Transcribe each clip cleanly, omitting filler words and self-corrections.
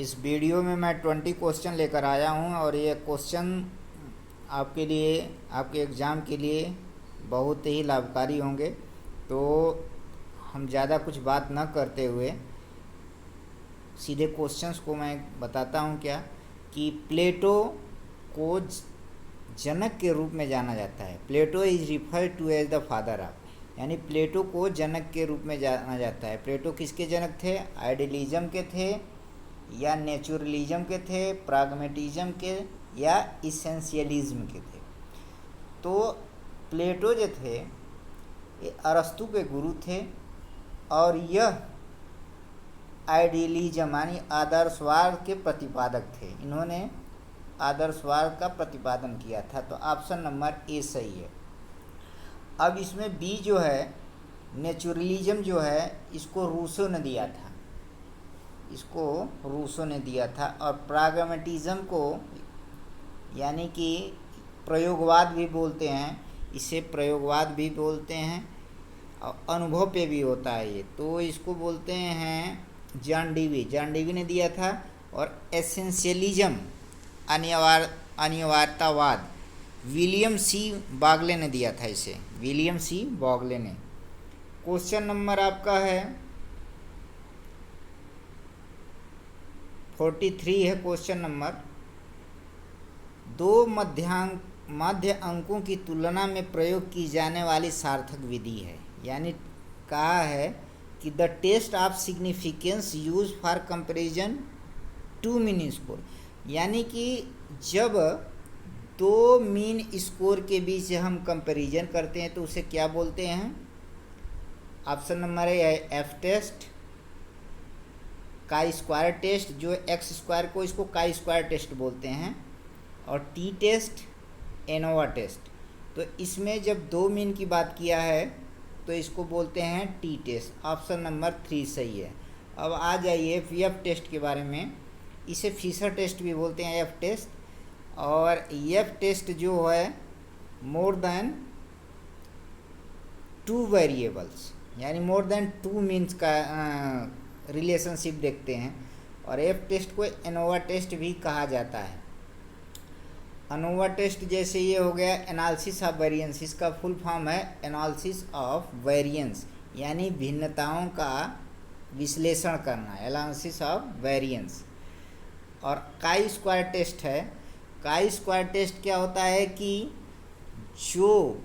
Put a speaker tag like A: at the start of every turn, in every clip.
A: इस वीडियो में मैं 20 क्वेश्चन लेकर आया हूं और ये क्वेश्चन आपके लिए, आपके एग्ज़ाम के लिए बहुत ही लाभकारी होंगे। तो हम ज़्यादा कुछ बात न करते हुए सीधे क्वेश्चंस को मैं बताता हूं क्या कि प्लेटो को जनक के रूप में जाना जाता है। Plato is referred to as the father of, यानी प्लेटो को जनक के रूप में जाना जाता है। प्लेटो किसके जनक थे? आइडियलिज्म के थे या नेचुरलिज्म के थे, प्राग्मेटिज्म के या इसेंशियलिज्म के थे। तो प्लेटो जो थे ये अरस्तु के गुरु थे और यह आइडियलिज्म यानी आदर्शवाद के प्रतिपादक थे। इन्होंने आदर्शवाद का प्रतिपादन किया था। तो ऑप्शन नंबर ए सही है। अब इसमें बी जो है नेचुरलिज्म जो है इसको रूसो ने दिया था, इसको रूसो ने दिया था। और प्राग्मेटिज्म को यानी कि प्रयोगवाद भी बोलते हैं, इसे प्रयोगवाद भी बोलते हैं और अनुभव पे भी होता है ये, तो इसको बोलते हैं जॉन डीवी ने दिया था। और एसेंशियलिज्म अनिवार्यतावाद विलियम सी बॉगले ने दिया था इसे, विलियम सी बॉगले ने। क्वेश्चन नंबर आपका है 43 है क्वेश्चन नंबर। दो मध्य अंकों की तुलना में प्रयोग की जाने वाली सार्थक विधि है, यानी कहा है कि the test of significance use for comparison to mean score, यानी कि जब दो मीन स्कोर के बीच हम कंपैरिजन करते हैं तो उसे क्या बोलते हैं? ऑप्शन नंबर ए है F test, chi square test, जो एक्स स्क्वायर को इसको काई स्क्वायर टेस्ट बोलते हैं, और टी टेस्ट, एनोवा टेस्ट। तो इसमें जब दो मीन की बात किया है तो इसको बोलते हैं टी टेस्ट। ऑप्शन नंबर 3 सही है। अब आ जाइए एफ टेस्ट के बारे में। इसे फिशर टेस्ट भी बोलते हैं, एफ टेस्ट। और एफ टेस्ट जो है मोर देन 2 वेरिएबल्स यानी मोर देन 2 मीन्स का रिलेशनशिप देखते हैं। और एफ टेस्ट को एनोवा टेस्ट भी कहा जाता है। अनोवा टेस्ट जैसे ये हो गया एनालिसिस ऑफ वेरिएंस, इसका फुल फॉर्म है एनालिसिस ऑफ वेरिएंस, यानी भिन्नताओं का विश्लेषण करना, एनालिसिस ऑफ वेरिएंस। और काई स्क्वायर टेस्ट है। काई स्क्वायर टेस्ट क्या होता है कि जो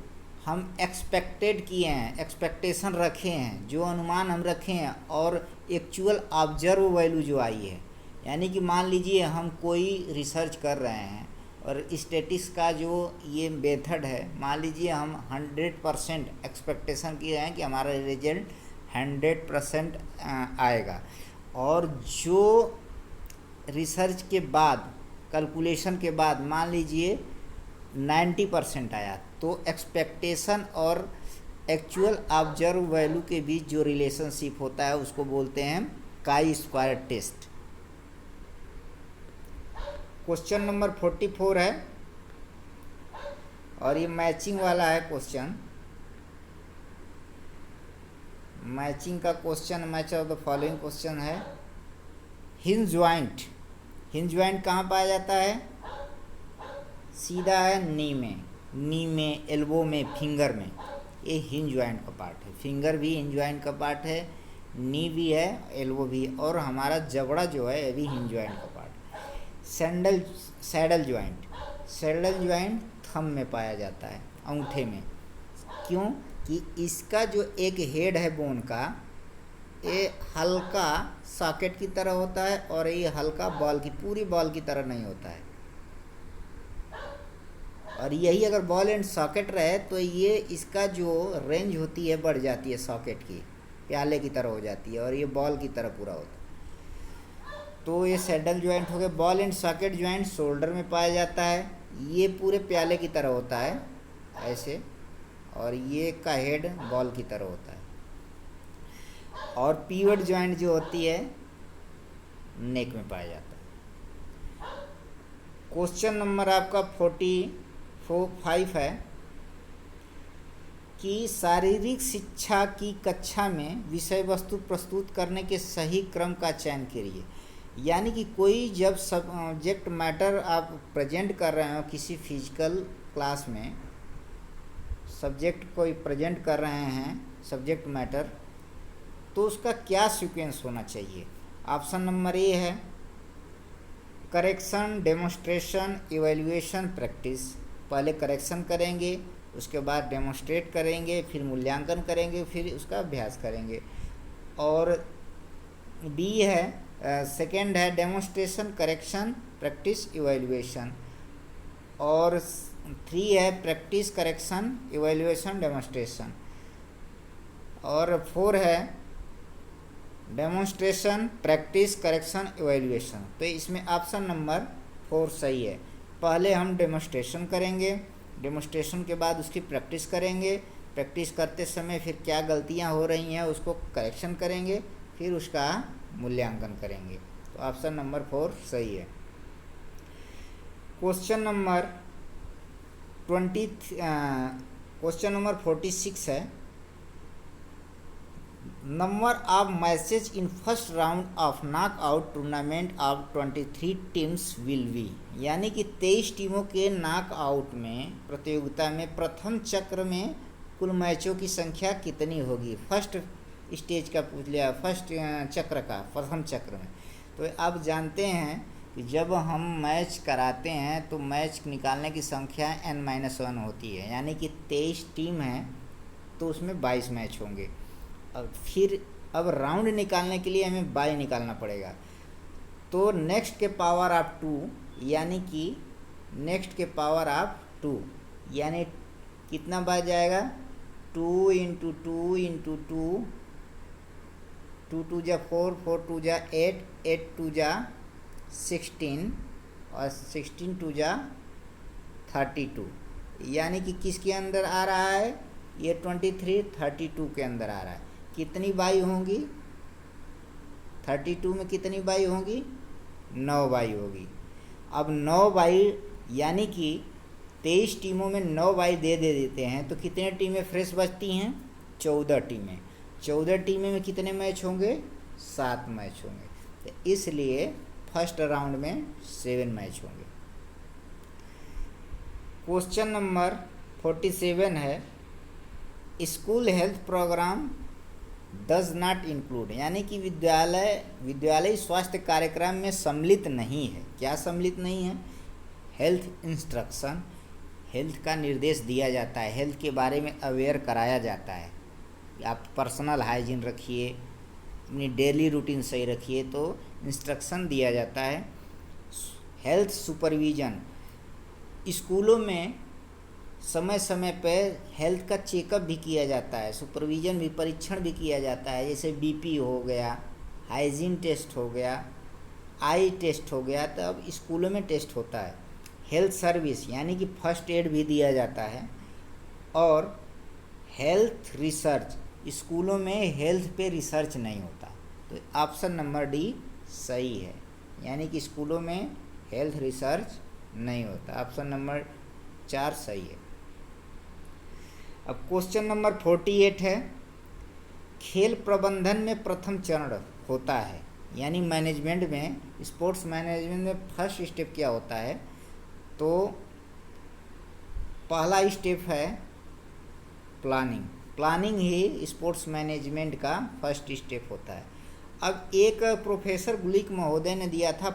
A: हम एक्सपेक्टेड किए हैं, एक्सपेक्टेशन रखे हैं, जो अनुमान हम रखे हैं और एक्चुअल ऑब्जर्व वैल्यू जो आई है, यानी कि मान लीजिए हम कोई रिसर्च कर रहे हैं और स्टैटिस्टिक्स का जो ये मेथड है, मान लीजिए हम 100% एक्सपेक्टेशन किए हैं कि हमारा रिजल्ट 100% आएगा, और जो रिसर्च के बाद, कैलकुलेशन के बाद मान लीजिए 90% आया, तो एक्सपेक्टेशन और एक्चुअल ऑब्जर्व वैल्यू के बीच जो रिलेशनशिप होता है उसको बोलते हैं काई स्क्वायर टेस्ट। क्वेश्चन नंबर 44 है और ये मैचिंग वाला है क्वेश्चन। मैचिंग का question, match of the following question है। हिंज ज्वाइंट कहाँ पाया जाता है? सीधा है नी में, एल्बो में, फिंगर में। ये हिंज ज्वाइंट का पार्ट है। फिंगर भी हिंज ज्वाइंट का पार्ट है, नी भी है, एल्बो भी है, और हमारा जबड़ा जो है ये भी हिंज ज्वाइंट का पार्ट है। सैडल ज्वाइंट थंब में पाया जाता है, अंगूठे में। क्यों? कि इसका जो एक हेड है बोन का, ये हल्का सॉकेट की तरह होता है और ये हल्का बॉल की, पूरी बॉल की तरह नहीं होता है। और यही अगर बॉल एंड सॉकेट रहे तो ये इसका जो रेंज होती है बढ़ जाती है, सॉकेट की प्याले की तरह हो जाती है और ये बॉल की तरह पूरा होता है। तो ये सैडल ज्वाइंट हो गया। Ball and socket joint shoulder में पाया जाता है, ये पूरे प्याले की तरह होता है ऐसे, और ये का हेड बॉल की तरह होता है। और पिवट ज्वाइंट जो होती है नेक में पाया जाता है। क्वेश्चन नंबर आपका 45 है कि शारीरिक शिक्षा की कक्षा में विषय वस्तु प्रस्तुत करने के सही क्रम का चयन करिए। यानी कि कोई जब सब्जेक्ट मैटर आप प्रेजेंट कर रहे हो किसी फिजिकल क्लास में, सब्जेक्ट कोई प्रेजेंट कर रहे हैं सब्जेक्ट मैटर, तो उसका क्या सीक्वेंस होना चाहिए। ऑप्शन नंबर ए है करेक्शन, डेमोन्स्ट्रेशन, इवैल्यूएशन, प्रैक्टिस। पहले करेक्शन करेंगे, उसके बाद डेमोन्स्ट्रेट करेंगे, फिर मूल्यांकन करेंगे, फिर उसका अभ्यास करेंगे। और बी है सेकेंड है डेमोन्स्ट्रेशन, करेक्शन, प्रैक्टिस, इवैल्यूएशन। और 3 है प्रैक्टिस, करेक्शन, इवैल्यूएशन, डेमोन्स्ट्रेशन। और 4 है डेमोन्स्ट्रेशन, प्रैक्टिस, करेक्शन, इवैल्यूएशन। तो इसमें ऑप्शन नंबर 4 सही है। पहले हम डेमोन्स्ट्रेशन करेंगे, डेमोन्स्ट्रेशन के बाद उसकी प्रैक्टिस करेंगे, प्रैक्टिस करते समय फिर क्या गलतियां हो रही हैं उसको करेक्शन करेंगे, फिर उसका मूल्यांकन करेंगे। तो ऑप्शन नंबर 4 सही है। क्वेश्चन नंबर 46 है number of matches in first round of knockout tournament of 23 teams will be. यानी कि 23 टीमों के नॉकआउट में प्रतियोगिता में प्रथम चक्र में कुल मैचों की संख्या कितनी होगी। फर्स्ट स्टेज का पूछ लिया, फर्स्ट चक्र का, प्रथम चक्र में। तो आप जानते हैं कि जब हम मैच कराते हैं तो मैच निकालने की संख्या n-1 होती है, यानी कि 23 टीम है तो उसमें 22 मैच होंगे। अब राउंड निकालने के लिए हमें बाई निकालना पड़ेगा। तो नेक्स्ट के पावर ऑफ 2, यानी कि नेक्स्ट के पावर ऑफ 2 यानी कितना बच जाएगा 2 इंटू 2 इंटू 2, 2 2 जा 4, 4 2 जा 8, 8 2 जा 16 और 16 2 जा 32। यानी कि किसके अंदर आ रहा है ये 23 32 के अंदर आ रहा है। कितनी बाई होंगी 32 में, कितनी बाई होंगी 9 बाई होगी। अब 9 बाई यानी कि 23 टीमों में 9 बाई दे देते हैं तो कितने टीमें फ्रेश बचती हैं 14 टीमें। 14 टीमें में कितने मैच होंगे 7 मैच होंगे। तो इसलिए फर्स्ट राउंड में 7 मैच होंगे। क्वेश्चन नंबर 47 है school health program does not include, यानी कि विद्यालय स्वास्थ्य कार्यक्रम में सम्मिलित नहीं है। क्या सम्मिलित नहीं है हेल्थ इंस्ट्रक्शन, हेल्थ का निर्देश दिया जाता है, हेल्थ के बारे में अवेयर कराया जाता है। आप पर्सनल हाइजीन रखिए, अपनी डेली रूटीन सही रखिए, तो इंस्ट्रक्शन दिया जाता है। हेल्थ सुपरविज़न, स्कूलों में समय समय पर हेल्थ का चेकअप भी किया जाता है, सुपरविज़न भी, परीक्षण भी किया जाता है। जैसे बीपी हो गया, हाइजीन टेस्ट हो गया, आई टेस्ट हो गया, तो अब स्कूलों में टेस्ट होता है। हेल्थ सर्विस यानी कि फर्स्ट एड भी दिया जाता है। और हेल्थ रिसर्च, स्कूलों में हेल्थ पे रिसर्च नहीं होता। तो ऑप्शन नंबर डी सही है, यानी कि स्कूलों में हेल्थ रिसर्च नहीं होता। ऑप्शन नंबर 4 सही है। अब क्वेश्चन नंबर 48 है खेल प्रबंधन में प्रथम चरण होता है, यानी मैनेजमेंट में, स्पोर्ट्स मैनेजमेंट में फर्स्ट स्टेप क्या होता है। तो पहला स्टेप है प्लानिंग। प्लानिंग ही स्पोर्ट्स मैनेजमेंट का फर्स्ट स्टेप होता है। अब एक प्रोफेसर गुलिक महोदय ने दिया था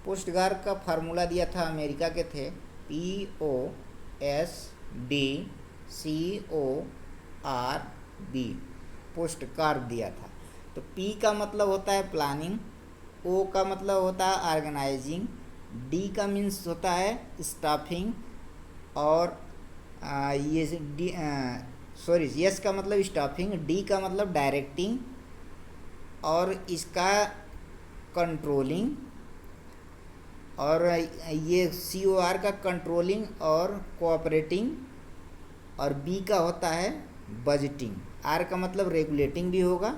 A: पोस्टकार का फार्मूला दिया था, अमेरिका के थे, POSDCORB, पोस्टकार दिया था। तो P का मतलब होता है प्लानिंग, O का मतलब होता है ऑर्गेनाइजिंग, D का मीन्स होता है स्टाफिंग, और S का मतलब स्टाफिंग, D का मतलब डायरेक्टिंग, और इसका कंट्रोलिंग, और ये COR का कंट्रोलिंग और कोऑपरेटिंग, और B का होता है बजटिंग। R का मतलब रेगुलेटिंग भी होगा,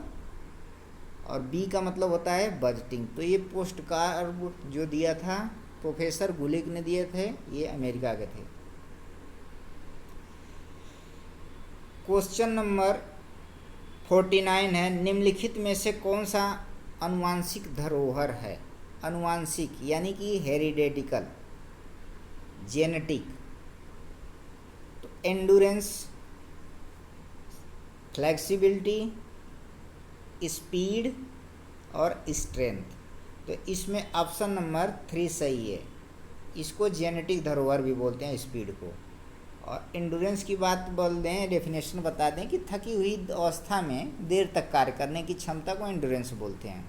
A: और B का मतलब होता है बजटिंग। तो ये पोस्टकार जो दिया था प्रोफेसर गुलिक ने दिए थे, ये अमेरिका के थे। क्वेश्चन नंबर 49 है निम्नलिखित में से कौन सा अनुवांशिक धरोहर है। अनुवांशिक यानी कि हेरिडेटिकल, जेनेटिक। तो एंडुरेंस, फ्लेक्सिबिलिटी, स्पीड और स्ट्रेंथ। तो इसमें ऑप्शन नंबर 3 सही है। इसको जेनेटिक धरोहर भी बोलते हैं, स्पीड को। और एंडुरेंस की बात बोल दें, डेफिनेशन बता दें कि थकी हुई अवस्था में देर तक कार्य करने की क्षमता को एंडुरेंस बोलते हैं।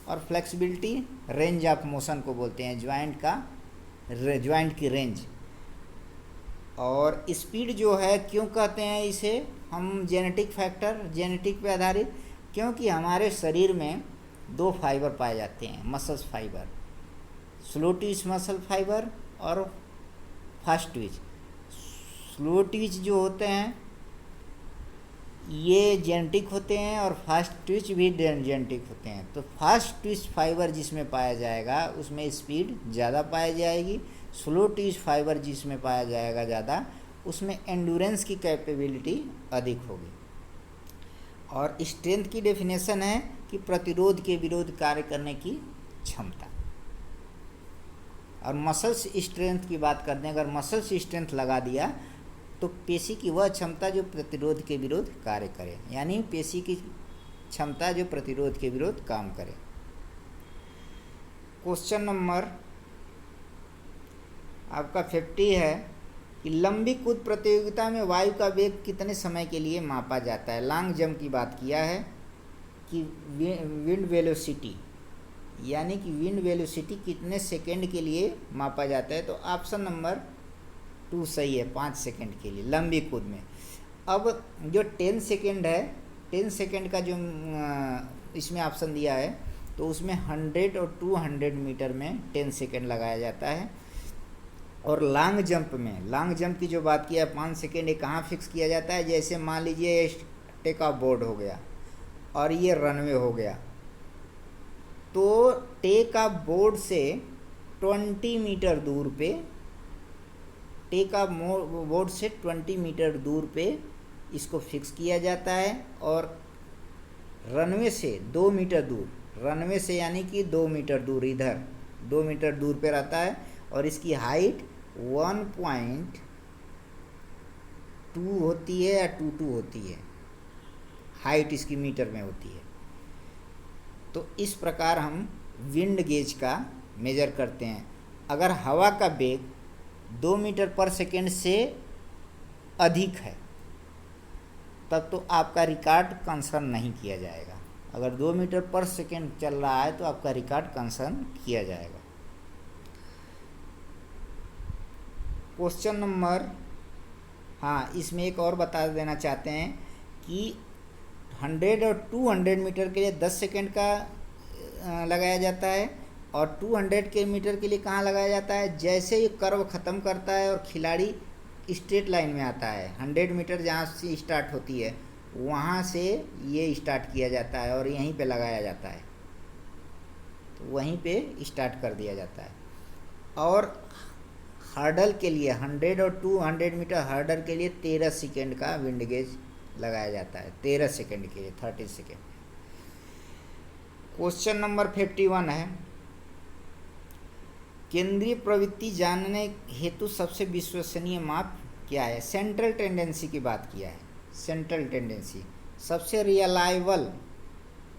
A: और फ्लेक्सिबिलिटी रेंज ऑफ मोशन को बोलते हैं, ज्वाइंट की रेंज। और स्पीड जो है, क्यों कहते हैं इसे हम जेनेटिक फैक्टर, जेनेटिक पे आधारित? क्योंकि हमारे शरीर में 2 फाइबर पाए जाते हैं, muscles fibre, slow Twitch muscle fibre और फास्ट ट्विच। स्लो ट्विच जो होते हैं ये जेनेटिक होते हैं और फास्ट ट्विच भी जेनेटिक होते हैं। तो फास्ट ट्विच फाइबर जिसमें पाया जाएगा उसमें स्पीड ज़्यादा पाई जाएगी, स्लो ट्विच फाइबर जिसमें पाया जाएगा ज़्यादा उसमें एंडुरेंस की कैपेबिलिटी अधिक होगी। और स्ट्रेंथ की डेफिनेशन है कि प्रतिरोध के विरोध कार्य करने की क्षमता। और मसल्स स्ट्रेंथ की बात करते हैं, अगर मसल्स स्ट्रेंथ लगा दिया तो पेशी की वह क्षमता जो प्रतिरोध के विरोध कार्य करे, यानी पेशी की क्षमता जो प्रतिरोध के विरोध काम करे। क्वेश्चन नंबर आपका 50 है कि लंबी कूद प्रतियोगिता में वायु का वेग कितने समय के लिए मापा जाता है। लॉन्ग जंप की बात किया है कि विंड वेलोसिटी, यानी कि विंड वेलोसिटी कितने सेकंड के लिए मापा जाता है। तो ऑप्शन नंबर 2 सही है, 5 सेकंड के लिए लंबी कूद में। अब जो 10 सेकंड है, 10 सेकंड का जो इसमें ऑप्शन दिया है तो उसमें 100 और 200 मीटर में 10 सेकंड लगाया जाता है। और लॉन्ग जंप में, लॉन्ग जंप की जो बात किया है 5 सेकंड, ये कहाँ फिक्स किया जाता है? जैसे मान लीजिए टेक ऑफ बोर्ड हो गया और ये रनवे हो गया, तो टेक ऑफ बोर्ड से 20 मीटर दूर पे, टेक ऑफ बोर्ड से 20 मीटर दूर पे इसको फिक्स किया जाता है। और रनवे से 2 मीटर दूर, रनवे से यानी कि 2 मीटर दूर, इधर 2 मीटर दूर पे रहता है। और इसकी हाइट 1.2 होती है या 22 होती है, हाइट इसकी मीटर में होती है। तो इस प्रकार हम विंड गेज का मेजर करते हैं। अगर हवा का वेग 2 मीटर पर सेकेंड से अधिक है तब तो आपका रिकॉर्ड कंसर्न नहीं किया जाएगा। अगर 2 मीटर पर सेकेंड चल रहा है तो आपका रिकॉर्ड कंसर्न किया जाएगा। क्वेश्चन नंबर, हाँ इसमें एक और बता देना चाहते हैं कि 100 और 200 मीटर के लिए 10 सेकेंड का लगाया जाता है। और 200 के मीटर के लिए कहाँ लगाया जाता है? जैसे ही कर्व ख़त्म करता है और खिलाड़ी स्ट्रेट लाइन में आता है, 100 मीटर जहाँ से स्टार्ट होती है वहाँ से ये स्टार्ट किया जाता है और यहीं पे लगाया जाता है, तो वहीं पे स्टार्ट कर दिया जाता है। और हर्डल के लिए 100 और 200 मीटर हर्डल के लिए 13 सेकेंड का विंड गेज लगाया जाता है, 13 सेकेंड के लिए, 30 सेकेंड। क्वेश्चन नंबर 51 है, केंद्रीय प्रवृत्ति जानने हेतु सबसे विश्वसनीय माप क्या है? सेंट्रल टेंडेंसी की बात किया है। सेंट्रल टेंडेंसी सबसे रिलायबल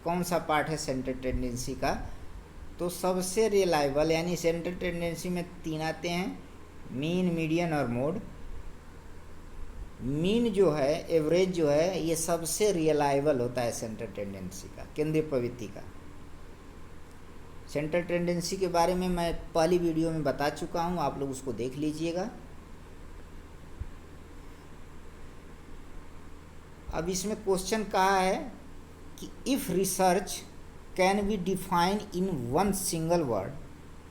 A: कौन सा पार्ट है सेंट्रल टेंडेंसी का? तो सबसे रिलायबल यानी सेंट्रल टेंडेंसी में 3 आते हैं, मीन, मीडियन और मोड। मीन जो है, एवरेज जो है, ये सबसे रिलायबल होता है सेंट्रल टेंडेंसी का, केंद्रीय प्रवृत्ति का। सेंट्रल टेंडेंसी के बारे में मैं पहली वीडियो में बता चुका हूँ, आप लोग उसको देख लीजिएगा। अब इसमें क्वेश्चन कहा है कि if research can be define in one single word,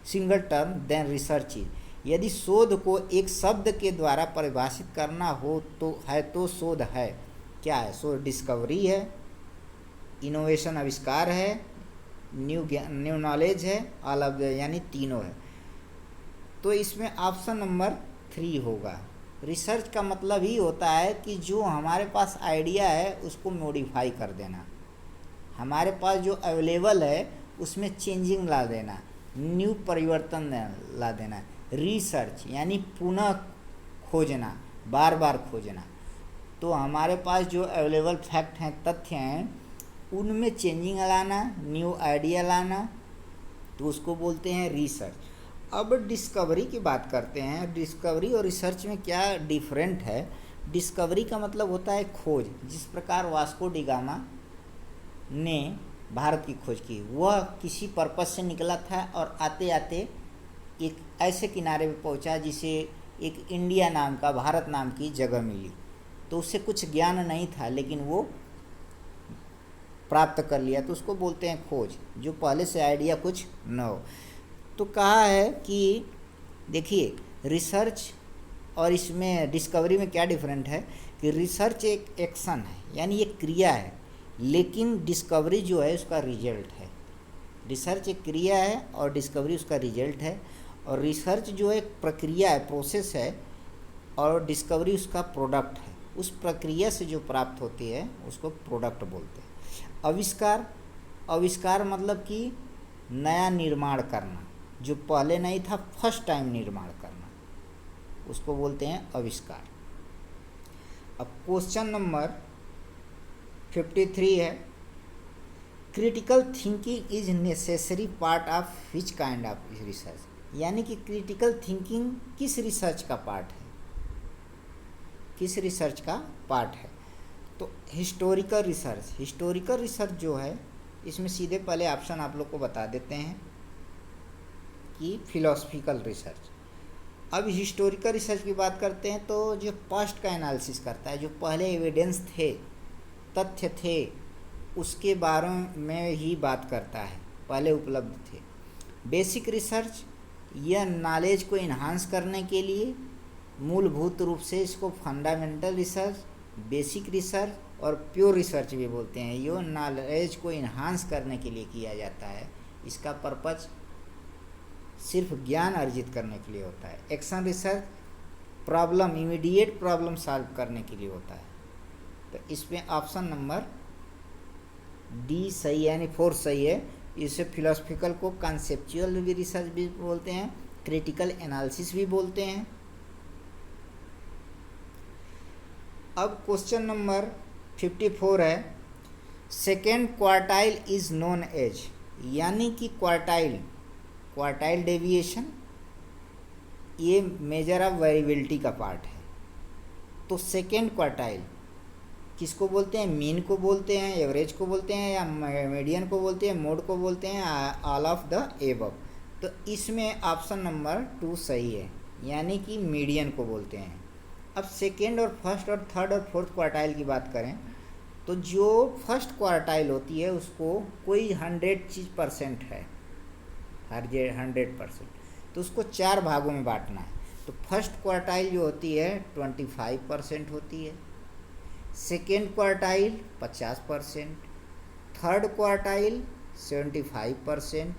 A: single term, then research is. यदि शोध को एक शब्द के द्वारा परिभाषित करना हो तो शोध है। क्या है शोध? डिस्कवरी है, इनोवेशन आविष्कार है, न्यू नॉलेज है, ऑल ऑफ द, यानी तीनों है। तो इसमें ऑप्शन नंबर 3 होगा। रिसर्च का मतलब ही होता है कि जो हमारे पास आइडिया है उसको मॉडिफाई कर देना, हमारे पास जो अवेलेबल है उसमें चेंजिंग ला देना, न्यू परिवर्तन ला देना। रिसर्च यानी पुनः खोजना, बार बार खोजना। तो हमारे पास जो अवेलेबल फैक्ट हैं, तथ्य हैं, उनमें चेंजिंग लाना, न्यू आइडिया लाना, तो उसको बोलते हैं रिसर्च। अब डिस्कवरी की बात करते हैं। डिस्कवरी और रिसर्च में क्या डिफरेंट है। डिस्कवरी का मतलब होता है खोज। जिस प्रकार वास्को डी गामा ने भारत की खोज की, वह किसी पर्पस से निकला था और आते आते एक ऐसे किनारे पे पहुंचा जिसे एक इंडिया नाम का, भारत नाम की जगह मिली। तो उससे कुछ ज्ञान नहीं था लेकिन वो प्राप्त कर लिया, तो उसको बोलते हैं खोज, जो पहले से आइडिया कुछ न हो। तो कहा है कि देखिए रिसर्च और इसमें डिस्कवरी में क्या डिफरेंट है कि रिसर्च एक एक्शन है, यानी एक क्रिया है, लेकिन डिस्कवरी जो है उसका रिजल्ट है। रिसर्च एक क्रिया है और डिस्कवरी उसका रिजल्ट है। और रिसर्च जो एक प्रक्रिया है, प्रोसेस है, और डिस्कवरी उसका प्रोडक्ट है। उस प्रक्रिया से जो प्राप्त होती है उसको प्रोडक्ट बोलते हैं। आविष्कार, आविष्कार मतलब कि नया निर्माण करना, जो पहले नहीं था, फर्स्ट टाइम निर्माण करना, उसको बोलते हैं आविष्कार। अब क्वेश्चन नंबर 53 है, critical thinking is necessary part of which kind of research. यानी कि क्रिटिकल थिंकिंग किस रिसर्च का पार्ट है, किस रिसर्च का पार्ट है। तो हिस्टोरिकल रिसर्च, हिस्टोरिकल रिसर्च जो है इसमें सीधे पहले ऑप्शन आप लोग को बता देते हैं कि फिलोसफिकल रिसर्च। अब हिस्टोरिकल रिसर्च की बात करते हैं तो जो पास्ट का एनालिसिस करता है, जो पहले एविडेंस थे, तथ्य थे, उसके बारे में ही बात करता है, पहले उपलब्ध थे। बेसिक रिसर्च, यह नॉलेज को इन्हांस करने के लिए, मूलभूत रूप से इसको फंडामेंटल रिसर्च, बेसिक रिसर्च और प्योर रिसर्च भी बोलते हैं। ये नॉलेज को इन्हांस करने के लिए किया जाता है। इसका पर्पज सिर्फ ज्ञान अर्जित करने के लिए होता है। Action research problem, immediate problem solve करने के लिए होता है। तो इसमें ऑप्शन नंबर डी सही है, यानी 4 सही है। इसे फिलोसफिकल को कंसेप्चुअल भी रिसर्च भी बोलते हैं, क्रिटिकल एनालिसिस भी बोलते हैं। अब क्वेश्चन नंबर 54 है, second quartile is known as. यानी कि क्वार्टाइल, क्वार्टाइल डेविएशन, ये मेजर ऑफ वेरिएबिलिटी का पार्ट है। तो सेकेंड क्वार्टाइल किसको बोलते हैं, मीन को बोलते हैं, एवरेज को बोलते हैं, या मीडियन को बोलते हैं, मोड को बोलते हैं, ऑल ऑफ द एबव। तो इसमें ऑप्शन नंबर 2 सही है, यानी कि मीडियन को बोलते हैं। अब सेकेंड और फर्स्ट और थर्ड और फोर्थ क्वार्टाइल की बात करें तो जो फर्स्ट क्वार्टाइल होती है उसको कोई 100% है, हर 100%, तो उसको 4 भागों में बांटना है। तो फर्स्ट क्वार्टाइल जो होती है 25% होती है, सेकेंड क्वार्टाइल 50%, थर्ड क्वार्टाइल 75%,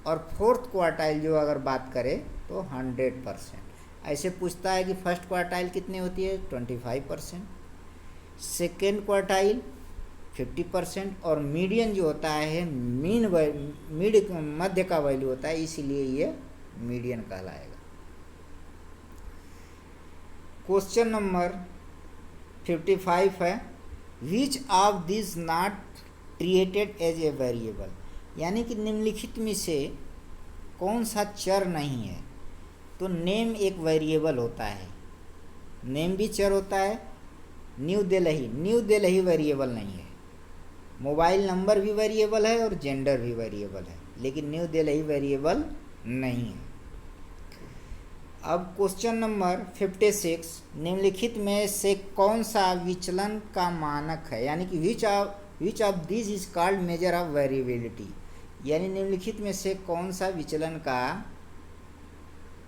A: और फोर्थ क्वार्टाइल जो अगर बात करें तो 100%। ऐसे पूछता है कि फर्स्ट क्वार्टाइल कितनी होती है, 25%, सेकेंड क्वार्टाइल 50%, और मीडियन जो होता है मध्य का वैल्यू होता है, इसीलिए ये मीडियन कहलाएगा। क्वेश्चन नंबर 55 है, which of this not treated as a variable. यानी कि निम्नलिखित में से कौन सा चर नहीं है। तो नेम एक वेरिएबल होता है, नेम भी चर होता है। न्यू दिल्ली वेरिएबल नहीं है। मोबाइल नंबर भी वेरिएबल है और जेंडर भी वेरिएबल है, लेकिन न्यू दिल्ली वेरिएबल नहीं है। अब क्वेश्चन नंबर 56, निम्नलिखित में से कौन सा विचलन का मानक है। यानी कि विच of this is called major of variability. यानी निम्नलिखित में से कौन सा विचलन का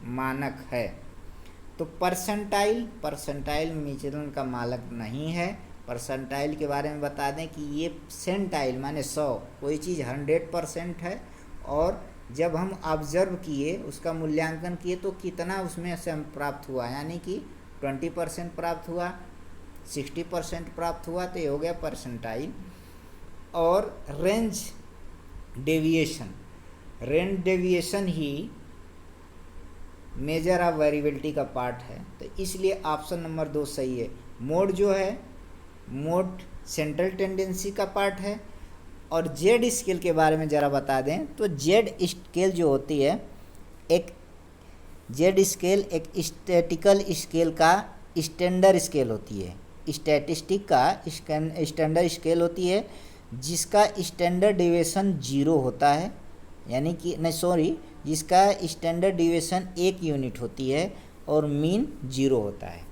A: मानक है। तो परसेंटाइल विचलन का मानक नहीं है। परसेंटाइल के बारे में बता दें कि ये सेंटाइल माने 100, कोई चीज़ 100% है, और जब हम ऑब्जर्व किए, उसका मूल्यांकन किए, तो कितना उसमें से हम प्राप्त हुआ, यानी कि 20% प्राप्त हुआ, 60% प्राप्त हुआ, तो ये हो गया परसेंटाइल। और range deviation he major of variability का पार्ट है। तो इसलिए ऑप्शन नंबर 2 सही है। मोड जो है, मोड सेंट्रल टेंडेंसी का पार्ट है। और जेड स्केल के बारे में ज़रा बता दें तो जेड स्केल जो होती है, एक जेड स्केल एक स्टैटिकल स्केल का स्टैंडर्ड स्केल होती है, स्टैटिस्टिक का स्टैंडर्ड स्केल होती है, जिसका स्टैंडर्ड डिविएशन 0 होता है, यानी कि नहीं सॉरी, जिसका स्टैंडर्ड डिविएशन 1 यूनिट होती है और मीन 0 होता है।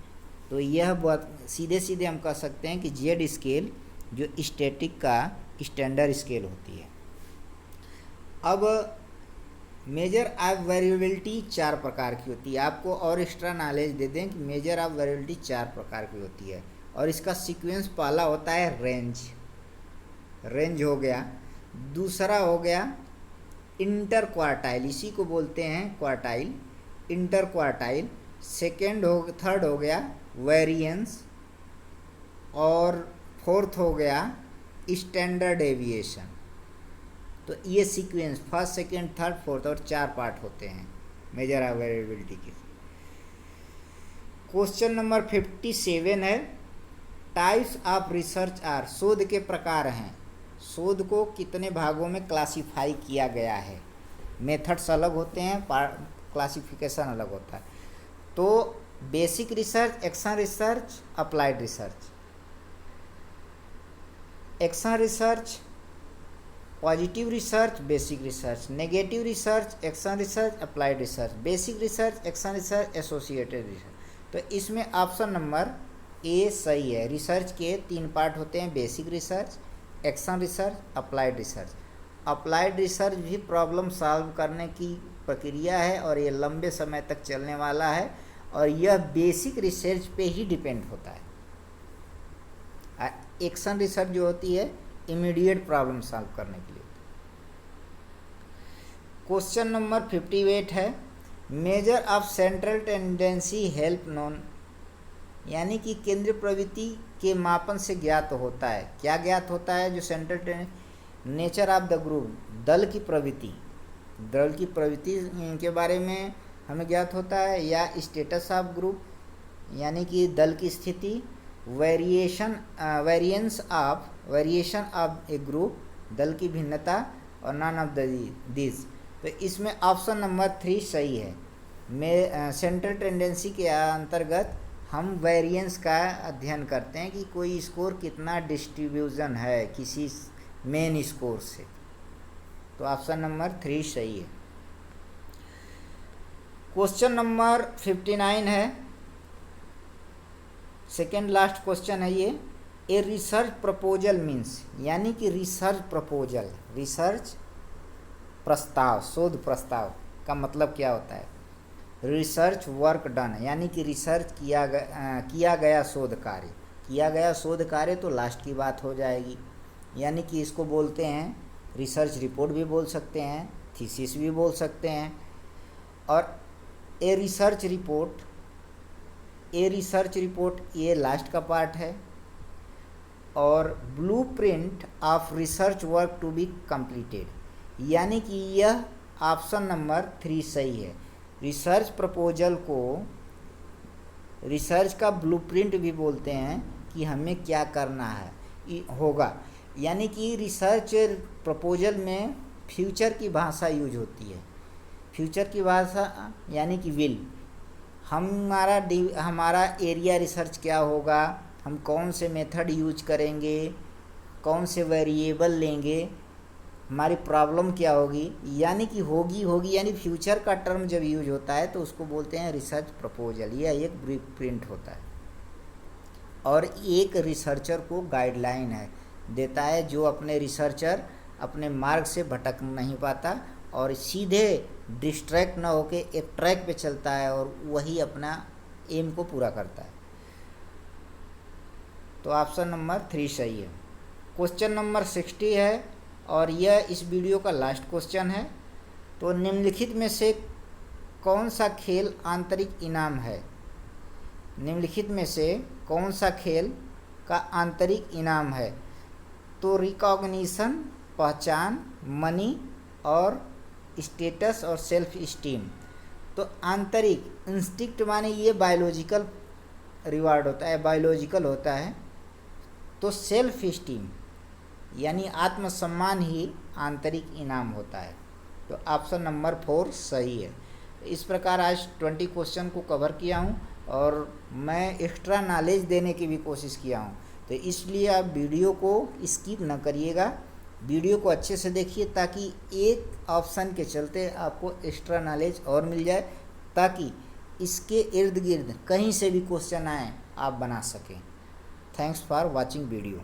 A: तो यह बहुत सीधे सीधे हम कह सकते हैं कि जेड स्केल जो स्टैटिक का स्टैंडर्ड स्केल होती है। अब मेजर ऑफ वेरिएबिलिटी 4 प्रकार की होती है। आपको और एक्स्ट्रा नॉलेज दे दें कि मेजर ऑफ वेरिएबिलिटी 4 प्रकार की होती है और इसका सीक्वेंस पहला होता है रेंज हो गया, दूसरा हो गया इंटर क्वार्टाइल, इसी को बोलते हैं क्वार्टाइल, इंटर क्वार्टाइल। थर्ड हो गया वेरिएंस और फोर्थ हो गया स्टैंडर्ड डेविएशन। तो ये sequence first, second, third, fourth और 4 पार्ट होते हैं मेजर ऑफ वेरिएबिलिटी के। क्वेश्चन नंबर 57 है, टाइप्स ऑफ रिसर्च आर, शोध के प्रकार हैं, शोध को कितने भागों में क्लासिफाई किया गया है। मेथड्स अलग होते हैं, क्लासिफिकेशन अलग होता है। तो basic research, action research, applied research. Action research, positive research, basic research, negative research, action research, applied research, basic research, action research, associated research. तो इसमें ऑप्शन नंबर ए सही है। रिसर्च के 3 पार्ट होते हैं, basic research, action research, applied research. Applied research भी problem solve करने की प्रक्रिया है और ये लंबे समय तक चलने वाला है और यह बेसिक रिसर्च पे ही डिपेंड होता है। एक्शन रिसर्च जो होती है इमीडिएट प्रॉब्लम सॉल्व करने के लिए। क्वेश्चन नंबर 58 है, measure of central tendency help known, यानी कि केंद्रीय प्रवृत्ति के मापन से ज्ञात होता है। क्या ज्ञात होता है? जो central nature of the group, दल की प्रवृत्ति के बारे में हमें ज्ञात होता है, या स्टेटस ऑफ ग्रुप यानी कि दल की स्थिति, वेरिएंस ऑफ ए ग्रुप, दल की भिन्नता, और नॉन ऑफ दिस। तो इसमें ऑप्शन नंबर 3 सही है। सेंट्रल टेंडेंसी के अंतर्गत हम वेरिएंस का अध्ययन करते हैं कि कोई स्कोर कितना डिस्ट्रीब्यूशन है किसी मेन स्कोर से। तो ऑप्शन नंबर 3 सही है। क्वेश्चन नंबर 59 है, सेकेंड लास्ट क्वेश्चन है ये। ए रिसर्च प्रपोजल मीन्स, यानी कि रिसर्च प्रस्ताव, शोध प्रस्ताव का मतलब क्या होता है? रिसर्च वर्क डन, यानी कि रिसर्च किया गया शोध कार्य तो लास्ट की बात हो जाएगी, यानी कि इसको बोलते हैं रिसर्च रिपोर्ट भी बोल सकते हैं, थीसिस भी बोल सकते हैं। और ए रिसर्च रिपोर्ट ये लास्ट का पार्ट है। और blueprint of research work to be completed, यानी कि यह ऑप्शन नंबर 3 सही है। रिसर्च प्रपोजल को रिसर्च का ब्लूप्रिंट भी बोलते हैं कि हमें क्या करना है होगा, यानी कि रिसर्च प्रपोजल में फ्यूचर की भाषा यूज होती है। फ्यूचर की भाषा यानी कि विल, हमारा एरिया रिसर्च क्या होगा, हम कौन से मेथड यूज करेंगे, कौन से वेरिएबल लेंगे, हमारी प्रॉब्लम क्या होगी, यानी कि होगी यानी फ्यूचर का टर्म जब यूज होता है तो उसको बोलते हैं रिसर्च प्रपोजल। यह एक ब्लूप्रिंट होता है और एक रिसर्चर को गाइडलाइन देता है, जो अपने रिसर्चर अपने मार्ग से भटक नहीं पाता और सीधे डिस्ट्रैक्ट ना होके एक ट्रैक पे चलता है और वही अपना एम को पूरा करता है। तो ऑप्शन नंबर 3 सही है। क्वेश्चन नंबर 60 है और यह इस वीडियो का लास्ट क्वेश्चन है। तो निम्नलिखित में से कौन सा खेल आंतरिक इनाम है? निम्नलिखित में से कौन सा खेल का आंतरिक इनाम है? तो रिकॉग्निशन, पहचान, मनी और स्टेटस और सेल्फ इस्टीम। तो आंतरिक, इंस्टिक्ट माने ये बायोलॉजिकल रिवार्ड होता है, बायोलॉजिकल होता है। तो सेल्फ इस्टीम यानी आत्मसम्मान ही आंतरिक इनाम होता है। तो ऑप्शन नंबर 4 सही है। इस प्रकार आज 20 क्वेश्चन को कवर किया हूँ और मैं एक्स्ट्रा नॉलेज देने की भी कोशिश किया हूँ। तो इसलिए आप वीडियो को स्किप न करिएगा, वीडियो को अच्छे से देखिए ताकि एक ऑप्शन के चलते आपको एक्स्ट्रा नॉलेज और मिल जाए, ताकि इसके इर्द गिर्द कहीं से भी क्वेश्चन आए आप बना सकें। Thanks for watching video.